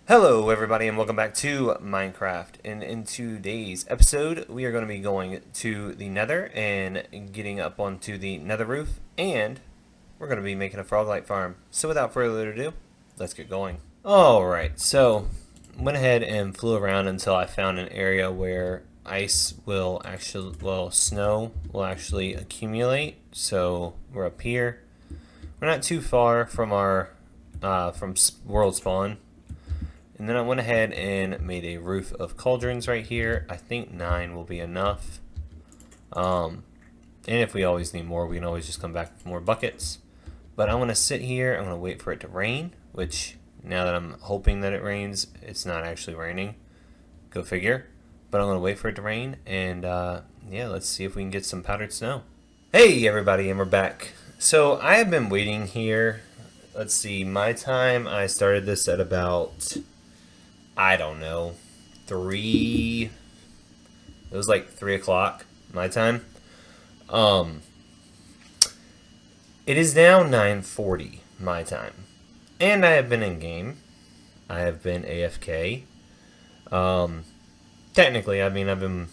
Hello everybody and welcome back to Minecraft, and in today's episode we are going to be going to the nether and getting up onto the nether roof, and we're going to be making a frog-like farm. So without further ado, let's get going. Alright, so went ahead and flew around until I found an area where snow will actually accumulate. So we're up here. We're not too far from our world spawn. And then I went ahead and made a roof of cauldrons right here. I think 9 will be enough. And if we always need more, we can always just come back with more buckets. But I'm going to sit here. I'm going to wait for it to rain, which now that I'm hoping that it rains, it's not actually raining. Go figure. But I'm going to wait for it to rain. And yeah, let's see if we can get some powdered snow. Hey everybody, and we're back. So I have been waiting here. Let's see, my time, I started this at about, I don't know, it was like 3 o'clock my time. It is now 9:40 my time, and I have been in game. I have been AFK. Technically, I mean, I've been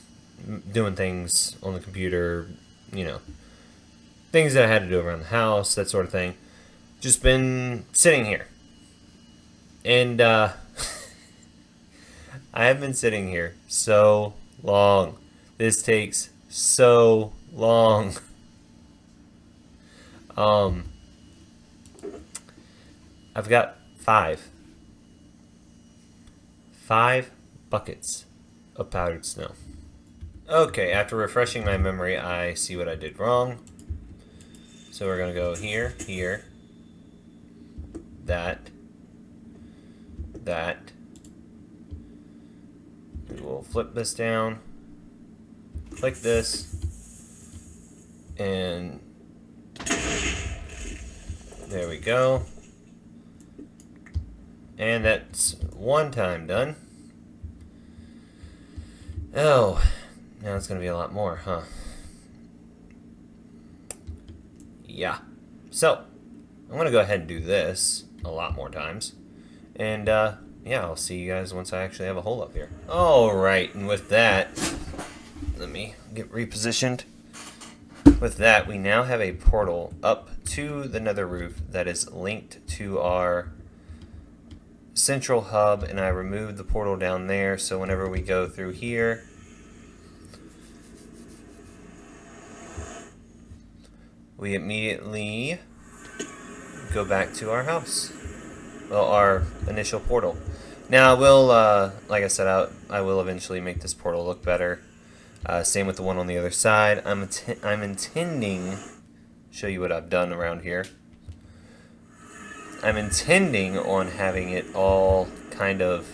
doing things on the computer, you know, things that I had to do around the house, that sort of thing. Just been sitting here. And, I have been sitting here so long. This takes so long. I've got five buckets of powdered snow. Okay, after refreshing my memory, I see what I did wrong. So we're gonna go here, here, that. We'll flip this down, click this, and there we go. And that's one time done. Oh, now it's going to be a lot more, huh? Yeah. So, I'm going to go ahead and do this a lot more times. And, yeah, I'll see you guys once I actually have a hole up here. Alright, and with that, let me get repositioned. With that, we now have a portal up to the nether roof that is linked to our central hub, and I removed the portal down there, so whenever we go through here, we immediately go back to our house. Well, our initial portal. Now, I will, like I said, I will eventually make this portal look better. Same with the one on the other side. I'm intending, show you what I've done around here. I'm intending on having it all kind of,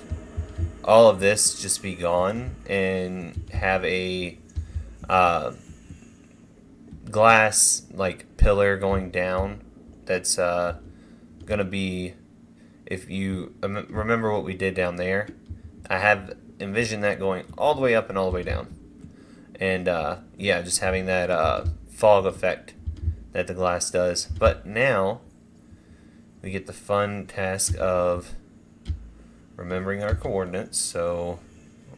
all of this just be gone and have a glass like pillar going down. That's gonna be, if you remember what we did down there, I have envisioned that going all the way up and all the way down. And yeah, just having that fog effect that the glass does. But now we get the fun task of remembering our coordinates. So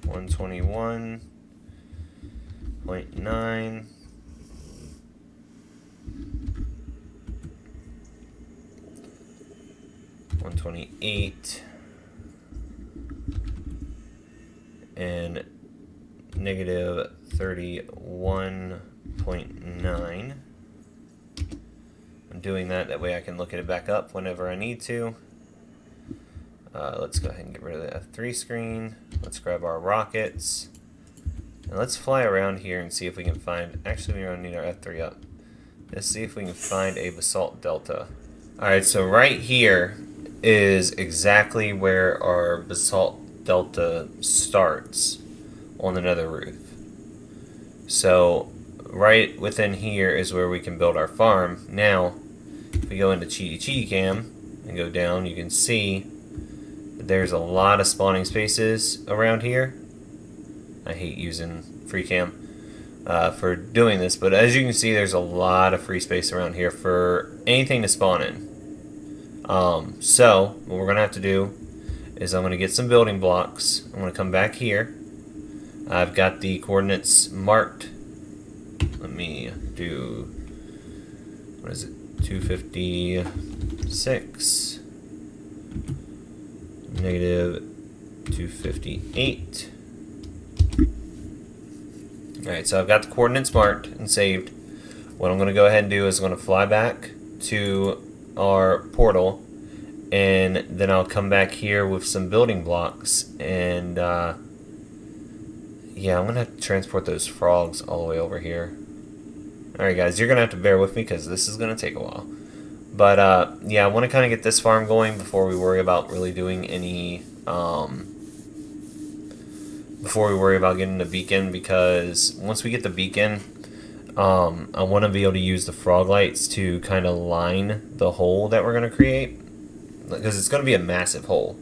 121.9, 128, and negative 31.9. I'm doing that way I can look at it back up whenever I need to. Let's go ahead and get rid of the F3 screen. Let's grab our rockets. And let's fly around here and see if we can find, actually we don't need our F3 up. Let's see if we can find a basalt delta. Alright, so right here is exactly where our basalt delta starts on the nether roof. So right within here is where we can build our farm. Now, if we go into Cheaty Cam and go down, you can see that there's a lot of spawning spaces around here. I hate using free cam for doing this, but as you can see, there's a lot of free space around here for anything to spawn in. So what we're gonna have to do is I'm going to get some building blocks. I'm going to come back here. I've got the coordinates marked. Let me do, what is it, 256, negative 258. Alright, so I've got the coordinates marked and saved. What I'm going to go ahead and do is I'm going to fly back to our portal, and then I'll come back here with some building blocks, and yeah, I'm going to have to transport those frogs all the way over here. Alright guys, you're going to have to bear with me because this is going to take a while. But yeah, I want to kind of get this farm going before we worry about really doing any, before we worry about getting the beacon, because once we get the beacon, I want to be able to use the frog lights to kind of line the hole that we're going to create, because it's going to be a massive hole,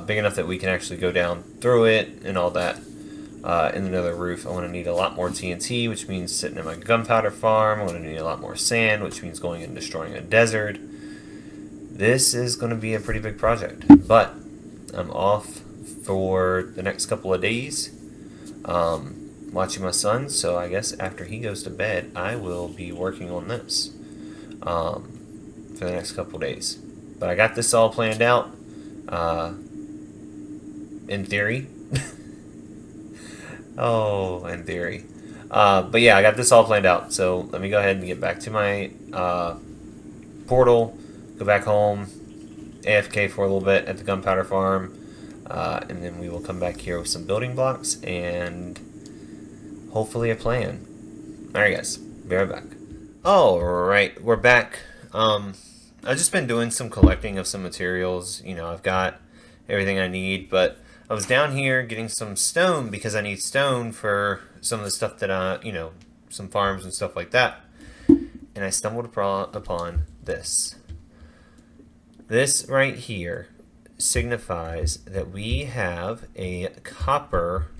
big enough that we can actually go down through it and all that. In another roof, I want to need a lot more TNT, which means sitting in my gunpowder farm. I'm going to need a lot more sand, which means going and destroying a desert. This is going to be a pretty big project, but I'm off for the next couple of days watching my son, so I guess after he goes to bed, I will be working on this for the next couple of days. But I got this all planned out, in theory. Oh, in theory. But yeah, I got this all planned out. So let me go ahead and get back to my portal, go back home, AFK for a little bit at the gunpowder farm, and then we will come back here with some building blocks and hopefully a plan. Alright guys, be right back. Alright, we're back. I've just been doing some collecting of some materials. You know, I've got everything I need, but I was down here getting some stone because I need stone for some of the stuff that you know, some farms and stuff like that. And I stumbled upon this. This right here signifies that we have a copper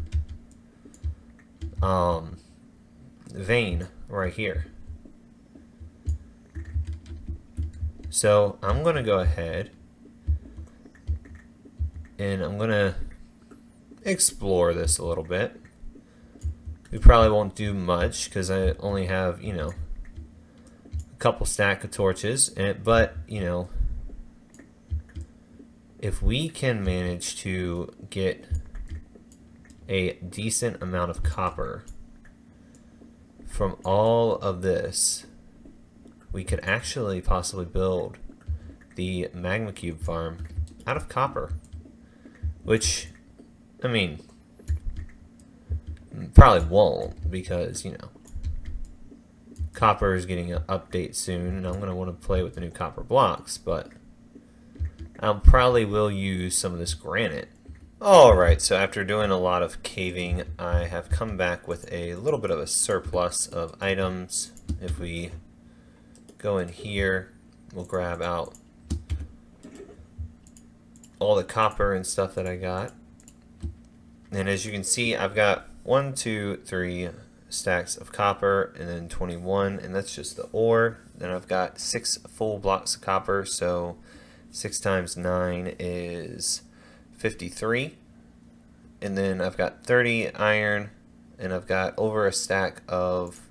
vein right here. So I'm going to go ahead and I'm going to explore this a little bit. We probably won't do much because I only have, you know, a couple stack of torches, but you know, if we can manage to get a decent amount of copper from all of this, we could actually possibly build the magma cube farm out of copper, which, I mean, probably won't, because, you know, copper is getting an update soon, and I'm going to want to play with the new copper blocks, but I probably will use some of this granite. Alright, so after doing a lot of caving, I have come back with a little bit of a surplus of items. If we go in here, we'll grab out all the copper and stuff that I got. And as you can see, I've got 1, 2, 3 stacks of copper, and then 21, and that's just the ore. Then I've got 6 full blocks of copper, so 6 times 9 is 53. And then I've got 30 iron, and I've got over a stack of,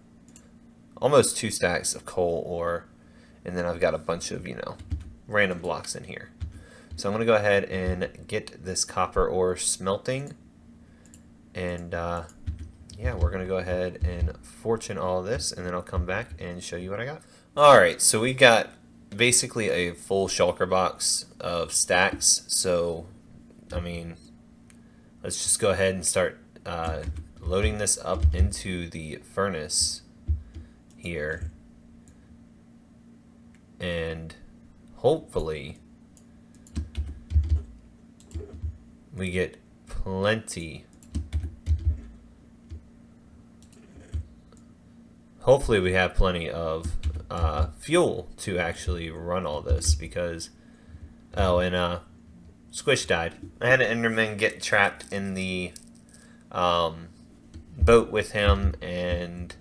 almost 2 stacks of coal ore, and then I've got a bunch of, you know, random blocks in here. So I'm going to go ahead and get this copper ore smelting. And yeah, we're going to go ahead and fortune all of this, and then I'll come back and show you what I got. Alright, so we got basically a full shulker box of stacks. So, I mean, let's just go ahead and start loading this up into the furnace here. And hopefully we get plenty. Hopefully we have plenty of fuel to actually run all this, because, oh, and Squish died. I had an Enderman get trapped in the boat with him, and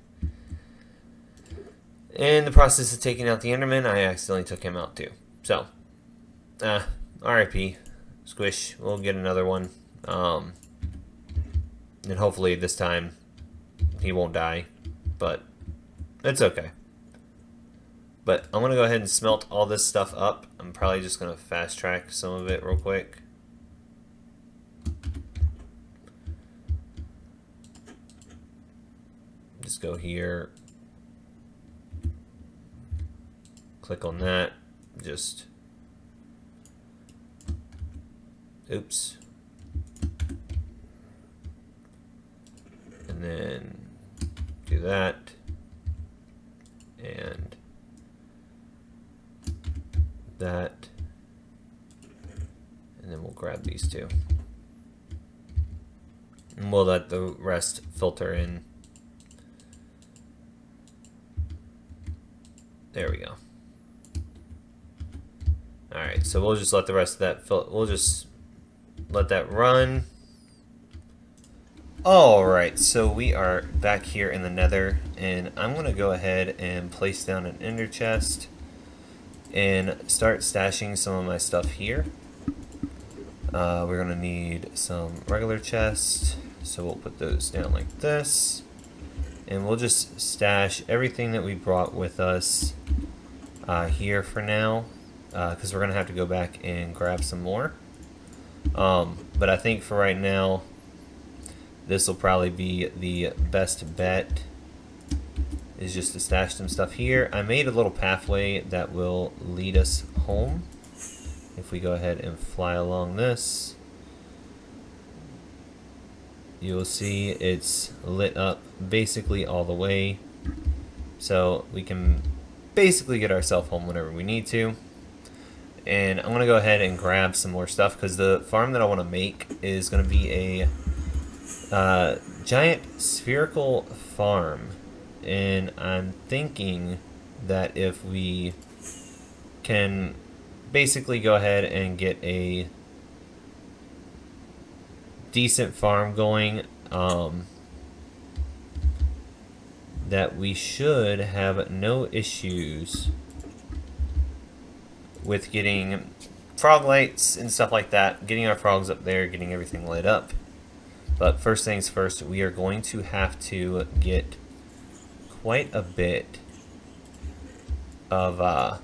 in the process of taking out the Enderman, I accidentally took him out too. So, RIP, Squish. We'll get another one. And hopefully this time he won't die. But it's okay. But I'm going to go ahead and smelt all this stuff up. I'm probably just going to fast track some of it real quick. Just go here. Click on that. Just... Oops. And then do that. And that. And then we'll grab these two. And we'll let the rest filter in. There we go. Alright, so we'll just let the rest of that we'll just let that run. Alright, so we are back here in the Nether, and I'm going to go ahead and place down an ender chest and start stashing some of my stuff here. We're going to need some regular chests, so we'll put those down like this. And we'll just stash everything that we brought with us here for now, because we're going to have to go back and grab some more. But I think for right now, this will probably be the best bet, is just to stash some stuff here. I made a little pathway that will lead us home. If we go ahead and fly along this, you will see it's lit up basically all the way. So we can basically get ourselves home whenever we need to. And I'm going to go ahead and grab some more stuff, because the farm that I want to make is going to be a giant spherical farm. And I'm thinking that if we can basically go ahead and get a decent farm going, that we should have no issues with getting frog lights and stuff like that, getting our frogs up there, getting everything lit up. But first things first, we are going to have to get quite a bit of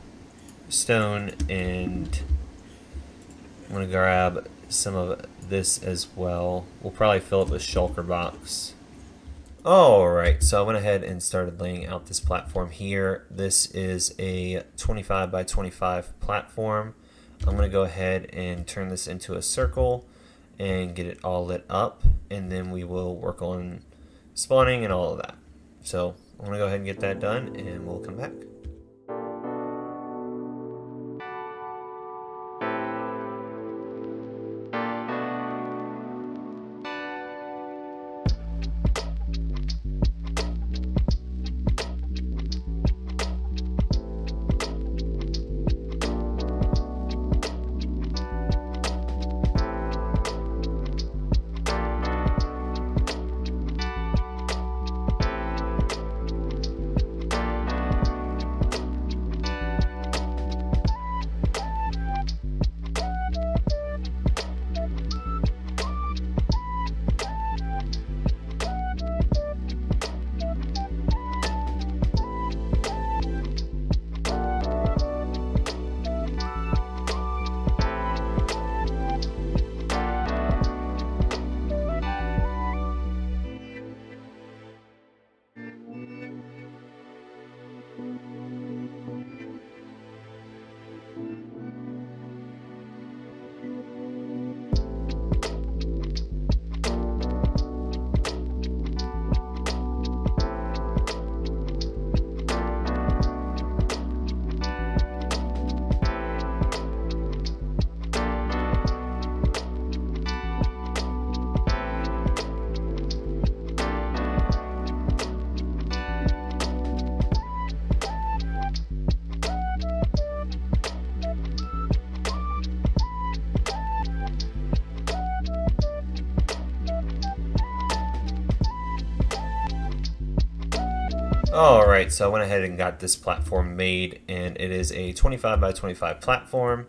stone, and I'm going to grab some of this as well. We'll probably fill it with shulker box. Alright, so I went ahead and started laying out this platform here. This is a 25 by 25 platform. I'm going to go ahead and turn this into a circle and get it all lit up, and then we will work on spawning and all of that. So I'm going to go ahead and get that done, and we'll come back. Alright, so I went ahead and got this platform made, and it is a 25 by 25 platform.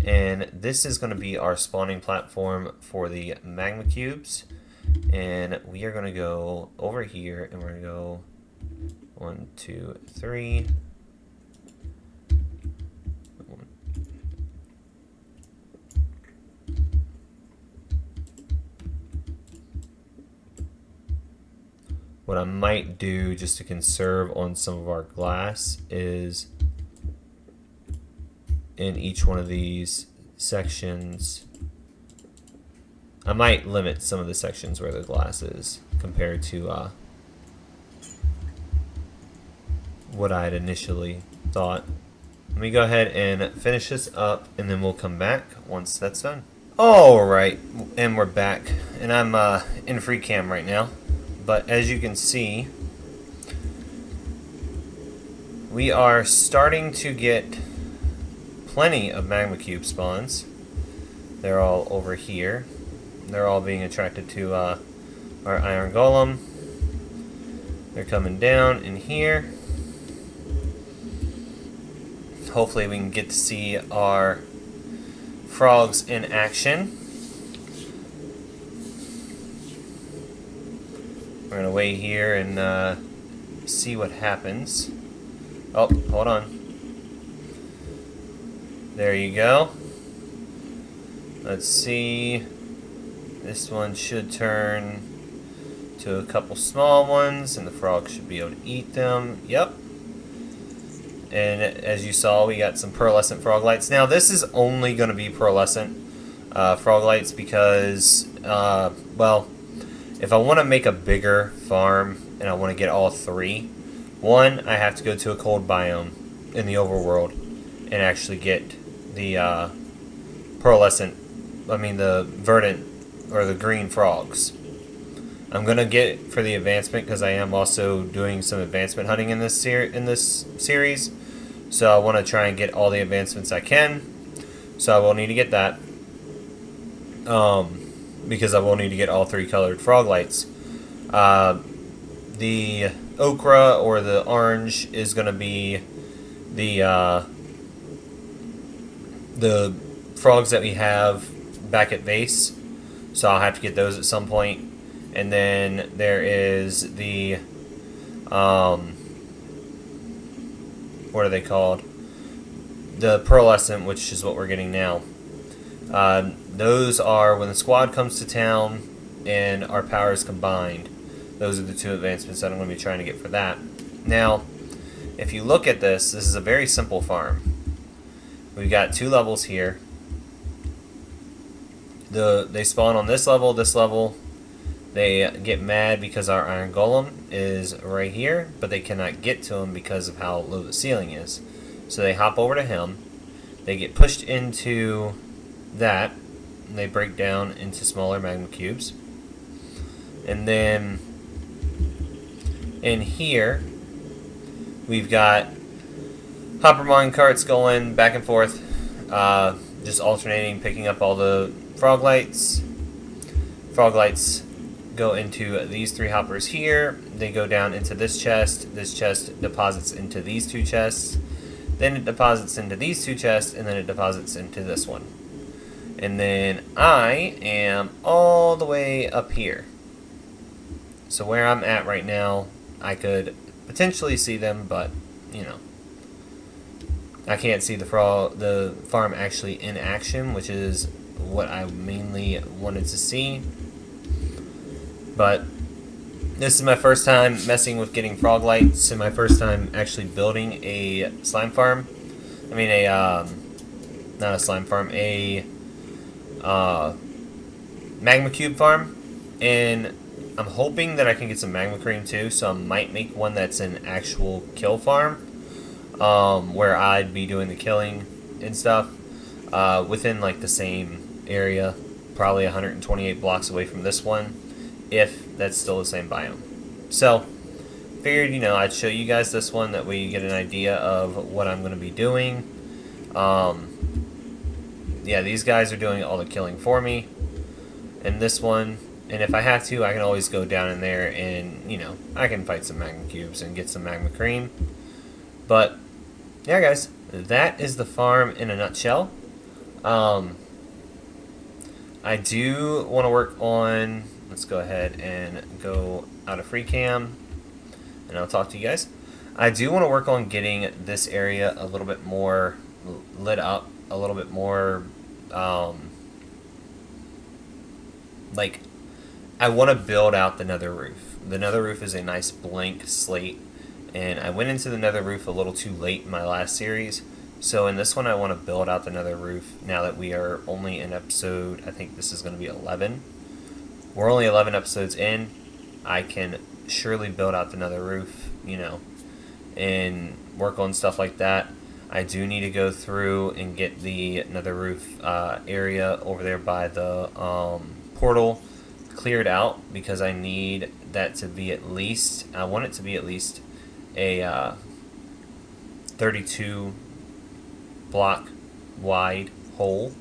And this is going to be our spawning platform for the magma cubes. And we are going to go over here and we're going to go 1, 2, 3. What I might do just to conserve on some of our glass is in each one of these sections, I might limit some of the sections where the glass is compared to what I had initially thought. Let me go ahead and finish this up and then we'll come back once that's done. Alright, and we're back. And I'm in free cam right now. But as you can see, we are starting to get plenty of magma cube spawns. They're all over here. They're all being attracted to our iron golem. They're coming down in here. Hopefully we can get to see our frogs in action. We're going to wait here and see what happens. Oh, hold on. There you go. Let's see. This one should turn to a couple small ones, and the frog should be able to eat them. Yep. And as you saw, we got some pearlescent frog lights. Now, this is only going to be pearlescent frog lights because, well, if I want to make a bigger farm and I want to get all 3, one, I have to go to a cold biome in the overworld and actually get the pearlescent, the verdant or the green frogs. I'm gonna get for the advancement because I am also doing some advancement hunting in this series. So I want to try and get all the advancements I can. So I will need to get that. Because I will need to get all 3 colored frog lights. The okra or the orange is going to be the frogs that we have back at base. So I'll have to get those at some point. And then there is the what are they called? The pearlescent, which is what we're getting now. Those are when the squad comes to town and our power is combined. Those are the 2 advancements that I'm going to be trying to get for that. Now, if you look at this, this is a very simple farm. We've got 2 levels here. They spawn on this level. They get mad because our iron golem is right here, but they cannot get to him because of how low the ceiling is. So they hop over to him. They get pushed into that, and they break down into smaller magma cubes. And then in here, we've got hopper mine carts going back and forth, just alternating, picking up all the frog lights. Frog lights go into these 3 hoppers here. They go down into this chest. This chest deposits into these 2 chests. Then it deposits into these 2 chests, and then it deposits into this one. And then I am all the way up here. So where I'm at right now, I could potentially see them, but, you know, I can't see the farm actually in action, which is what I mainly wanted to see. But this is my first time messing with getting frog lights, and my first time actually building a slime farm. I mean not a slime farm, a magma cube farm. And I'm hoping that I can get some magma cream too, so I might make one that's an actual kill farm, where I'd be doing the killing and stuff within like the same area, probably 128 blocks away from this one, if that's still the same biome. So figured, you know, I'd show you guys this one, that way you get an idea of what I'm going to be doing. Yeah, these guys are doing all the killing for me in this one. And if I have to, I can always go down in there and, you know, I can fight some magma cubes and get some magma cream. But, yeah, guys, that is the farm in a nutshell. I do want to work on, let's go ahead and go out of free cam, and I'll talk to you guys. I do want to work on getting this area a little bit more lit up, a little bit more, like, I want to build out the nether roof. The nether roof is a nice blank slate, and I went into the nether roof a little too late in my last series. So in this one, I want to build out the nether roof now that we are only in episode, I think this is going to be 11. We're only 11 episodes in. I can surely build out the nether roof, you know, and work on stuff like that. I do need to go through and get the nether roof area over there by the portal cleared out, because I need that to be at least, I want it to be at least a 32 block wide hole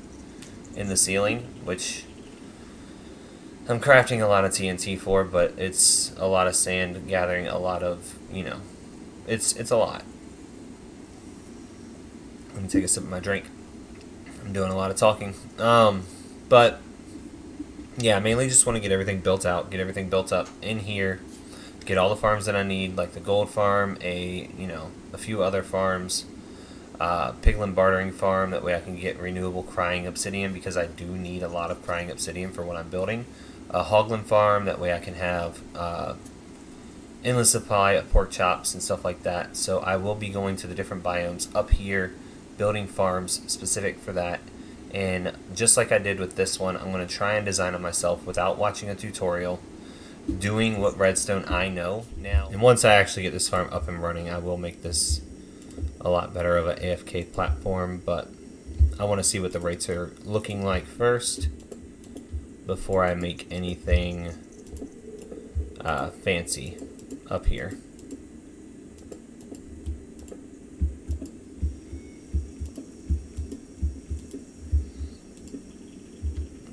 in the ceiling, which I'm crafting a lot of TNT for, but it's a lot of sand gathering, a lot of, you know, it's a lot. Let me take a sip of my drink. I'm doing a lot of talking. But yeah, I mainly just want to get everything built out, get everything built up in here, get all the farms that I need, like the gold farm, a few other farms, piglin bartering farm, that way I can get renewable crying obsidian, because I do need a lot of crying obsidian for what I'm building. A hoglin farm, that way I can have endless supply of pork chops and stuff like that. So I will be going to the different biomes up here, building farms specific for that. And just like I did with this one, I'm going to try and design it myself without watching a tutorial, doing what redstone I know now. And once I actually get this farm up and running, I will make this a lot better of an AFK platform, but I want to see what the rates are looking like first before I make anything fancy up here.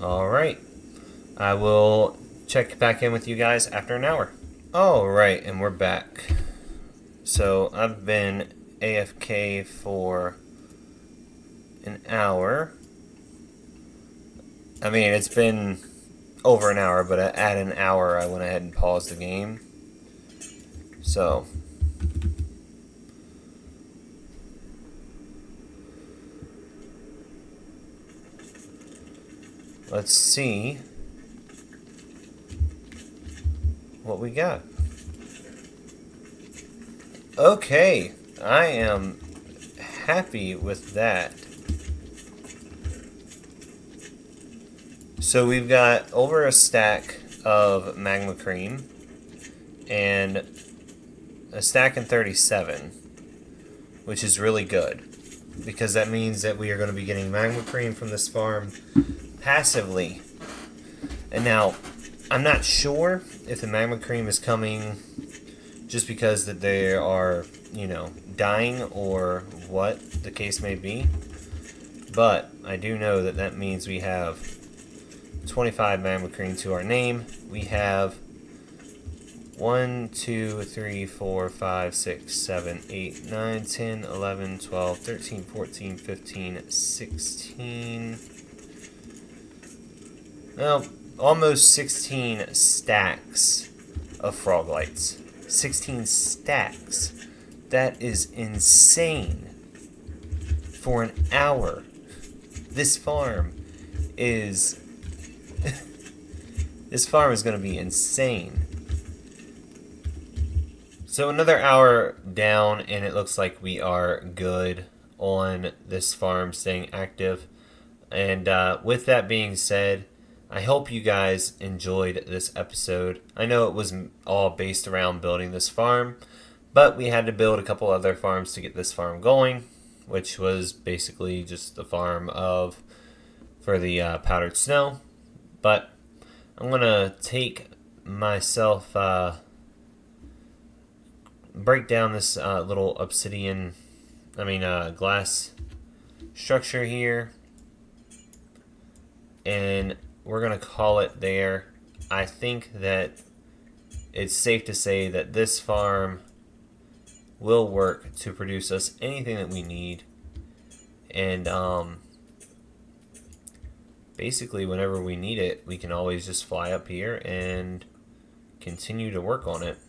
Alright, I will check back in with you guys after an hour. Alright, and we're back. So I've been AFK for an hour. I mean, it's been over an hour, but at an hour I went ahead and paused the game. So let's see what we got. Okay, I am happy with that. So we've got over a stack of magma cream and a stack and 37, which is really good, because that means that we are going to be getting magma cream from this farm passively. And now, I'm not sure if the magma cream is coming just because that they are, you know, dying, or what the case may be. But I do know that that means we have 25 magma cream to our name. We have 1, 2, 3, 4, 5, 6, 7, 8, 9, 10, 11, 12, 13, 14, 15, 16. Well, almost 16 stacks of frog lights. 16 stacks. That is insane. For an hour. This farm is... this farm is going to be insane. So another hour down, and it looks like we are good on this farm staying active. And with that being said, I hope you guys enjoyed this episode. I know it was all based around building this farm, but we had to build a couple other farms to get this farm going, which was basically just the farm for the powdered snow. But I'm going to take myself... break down this little obsidian, glass structure here, and we're gonna call it there. I think that it's safe to say that this farm will work to produce us anything that we need, and basically whenever we need it, we can always just fly up here and continue to work on it.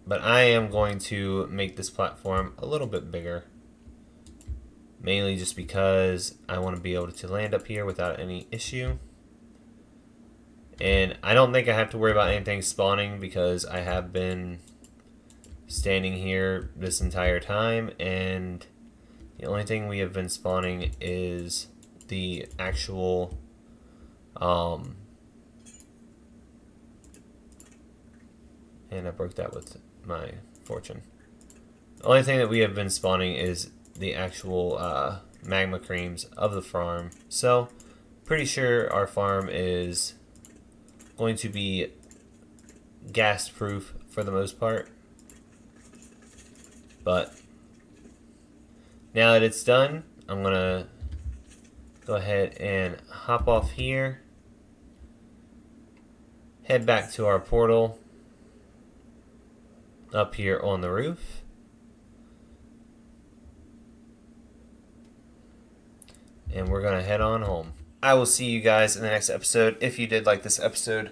But I am going to make this platform a little bit bigger. Mainly just because I want to be able to land up here without any issue. And I don't think I have to worry about anything spawning because I have been standing here this entire time, and the only thing we have been spawning is the actual and I broke that with my fortune. The only thing that we have been spawning is the actual magma creams of the farm. So pretty sure our farm is going to be gas proof for the most part. But now that it's done, I'm gonna go ahead and hop off here, head back to our portal up here on the roof, and we're gonna head on home. I will see you guys in the next episode. If you did like this episode,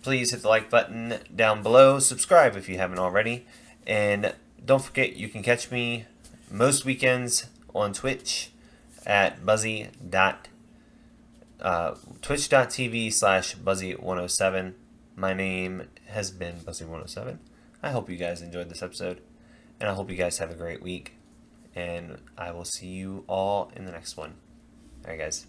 please hit the like button down below, subscribe if you haven't already, and don't forget you can catch me most weekends on Twitch at twitch.tv/Buzzy107. My name has been Buzzy107. I hope you guys enjoyed this episode, and I hope you guys have a great week, and I will see you all in the next one. Alright guys.